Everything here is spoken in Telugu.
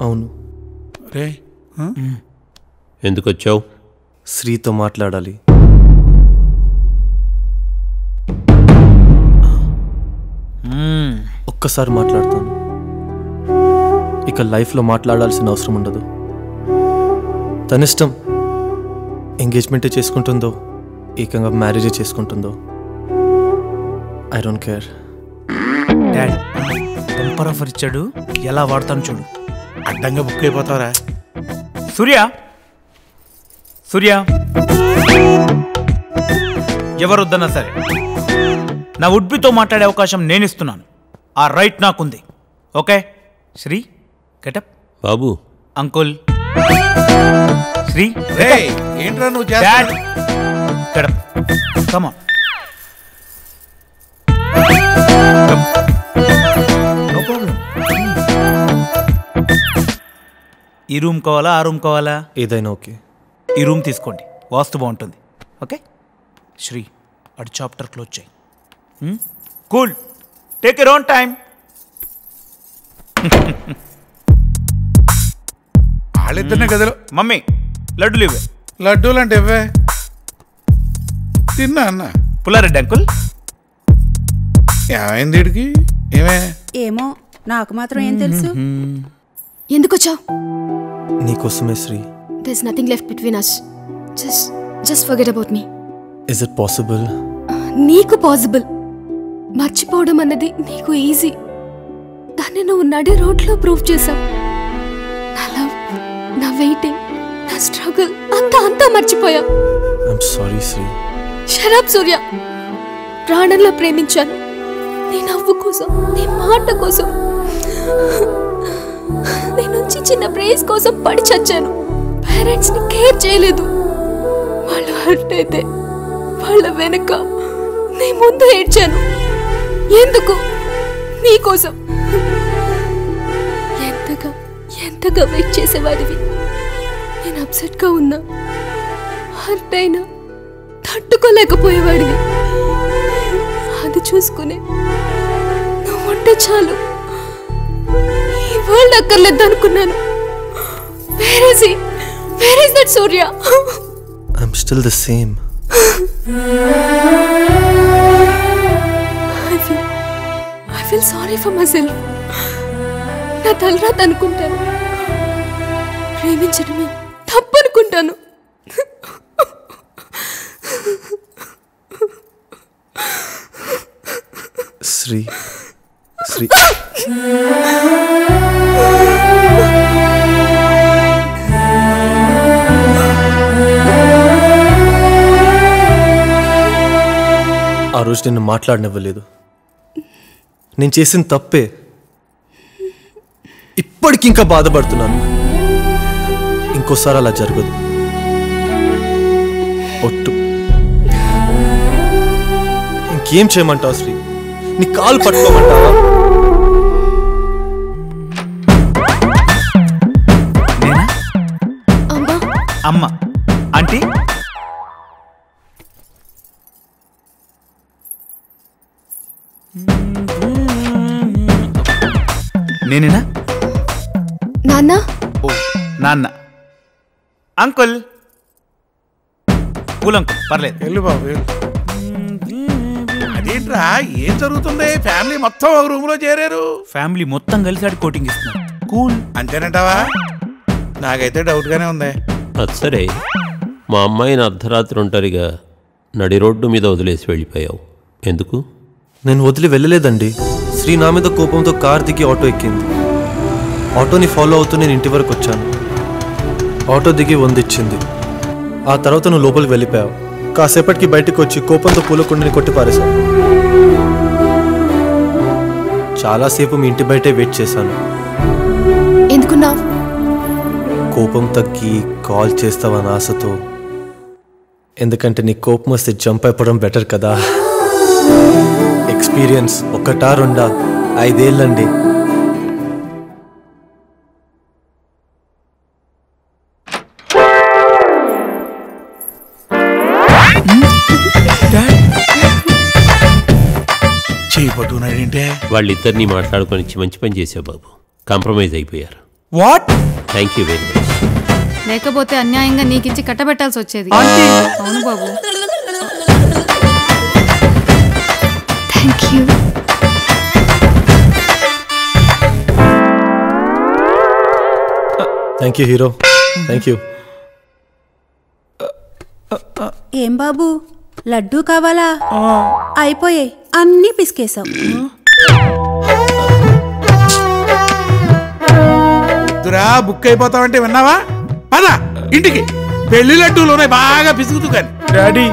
అవును. రే ఎందుకు వచ్చావు? శ్రీతో మాట్లాడాలి. ఒక్కసారి మాట్లాడతాను, ఇక లైఫ్లో మాట్లాడాల్సిన అవసరం ఉండదు. తనిష్టం ఎంగేజ్మెంటే చేసుకుంటుందో ఏకంగా మ్యారేజే చేసుకుంటుందో, I don't care. Dad bumper offer ఇచ్చాడు, ఎలా వాడతాను చూడు. అడ్డంగా బుక్ అయిపోతావరా? సూర్య సూర్య, ఎవరొద్దన్నా సరే నా ఉడ్బితో మాట్లాడే అవకాశం నేను ఇస్తున్నాను. ఆ రైట్ నాకుంది. Okay Sri getup. బాబు అంకుల్ శ్రీ ఏంట్రా నువ్వు dad getup. Come on. No problem. ఈ రూమ్ కావాలా ఆ రూమ్ కావాలా? ఏదైనా ఓకే. ఈ రూమ్ తీసుకోండి, వాస్తు బాగుంటుంది. ఓకే శ్రీ, అటు చాప్టర్ క్లోజ్ చేయి. Cool, take your own time. వాళ్ళిద్దరినే గదిలో. మమ్మీ లడ్డూలు ఇవ్వే. లడ్డూలు అంటే ఇవ్వే. తిన్నా అన్న. పుల్లారెడ్డి అంకుల్ ఏమైంది వీడికి? ఏమో నాకు మాత్రం ఏం తెలుసు. ఎందుకు వచ్చావు? నీకోసమే Shri. There's nothing left between us. Just forget about me. Is it possible? నీకు పాసిబుల్. మర్చిపోవడం అన్నది నీకు ఈజీ. దాన్ని నువ్వు నడి రోడ్లో ప్రూవ్ చేసావు. నా లవ్, నా వెయిటింగ్, నా స్ట్రగుల్ అంతా మర్చిపోయా. I'm sorry Shri. షరాబ్ సూర్య, ప్రాణంలో ప్రేమించాను. నీ నవ్వు కోసం, నీ మాట కోసం, నీ నుంచి చిన్న ప్రేజ్ కోసం పడి చచ్చాను. పేరెంట్స్ ని కేర్ చేయలేదు. వాళ్ళు హర్ట్ అయితే వాళ్ళ వెనక నీ ముందు ఏడ్చాను. ఎందుకు? నీ కోసం. ఎంతగా వెయిట్ చేసేవాడివి. నేను అప్సెట్ గా ఉన్నా, హర్ట్ అయినా తట్టుకోలేకపోయేవాడివి. అది చూసుకునే నువ్వుంటే చాలు, ఈ వరల్డ్ అక్కర్లేదు అనుకున్నాను. Where is that Surya? I'm still the same. I feel sorry for myself. నా తలరాత అనుకుంటాను, ప్రేమించడమే తప్పనుకుంటాను. శ్రీ శ్రీ ఆ రోజు నిన్ను మాట్లాడనివ్వలేదు. నేను చేసిన తప్పే. ఇప్పటికి ఇంకా బాధపడుతున్నాను. ఇంకోసారి అలా జరగదు. ఒట్టు. ఇంకేం చేయమంటావు శ్రీ? నీ కాలు పట్టుకోమంటావా? అమ్మ ఆంటీ, నేనేనా? నాన్న. ఓ నాన్న. అంకుల్ కూల్ అంకుల్, పర్లేదు. వెళ్ళు బాబు వెళ్ళు. అదేంట్రా ఏం జరుగుతుంది? ఫ్యామిలీ మొత్తం ఒక రూమ్ లో చేరారు. ఫ్యామిలీ మొత్తం కలిసి ఆడి కోటింగ్ ఇస్తున్నారు. కూల్ అంతేనంటావా? నాకైతే డౌట్ గానే ఉంది. అది సరే, మా అమ్మాయిని అర్ధరాత్రి ఒంటరిగా నడి రోడ్డు మీద వదిలేసి వెళ్ళిపోయావు. ఎందుకు? నేను వదిలి వెళ్ళలేదండి. శ్రీ నా మీద కోపంతో కార్ దిగి ఆటో ఎక్కింది. ఆటోని ఫాలో అవుతూ నేను ఇంటి వరకు వచ్చాను. ఆటో దిగి వందిచ్చింది. ఆ తర్వాత నువ్వు లోపలికి వెళ్ళిపోయావు. కాసేపటికి బయటకు వచ్చి కోపంతో పూలకుండిని కొట్టి పారేశావు. చాలాసేపు మీ ఇంటి బయటే వెయిట్ చేశాను. ఎందుకున్నావు? కోపం తగ్గి కాల్ చేస్తావని ఆశతో. ఎందుకంటే నీ కోపం వస్తే జంప్ అయిపోవడం బెటర్ కదా. ఎక్స్పీరియన్స్ 1-2 5 ఏళ్ళండి. చేయబట్టుకున్నాడేంటే? వాళ్ళిద్దరినీ మాట్లాడుకొని మంచి పని చేసావు బాబు. కాంప్రమైజ్ అయిపోయారు. What? Thank you very much. లేకపోతే అన్యాయంగా నీకిచ్చి కట్టబెట్టాల్సి వచ్చేది. ఆంటీ అవును బాబు. Thank you. Thank you hero, thank you. ఏం బాబు లడ్డూ కావాలా? అయిపోయాయి, అన్నీ పిసికేశాం. వద్దురా, బుక్ అయిపోతావంటే విన్నావా? పద ఇంటికి, పెళ్లి లడ్డూలోనే బాగా పిసుకుతూ కానీ. డాడీ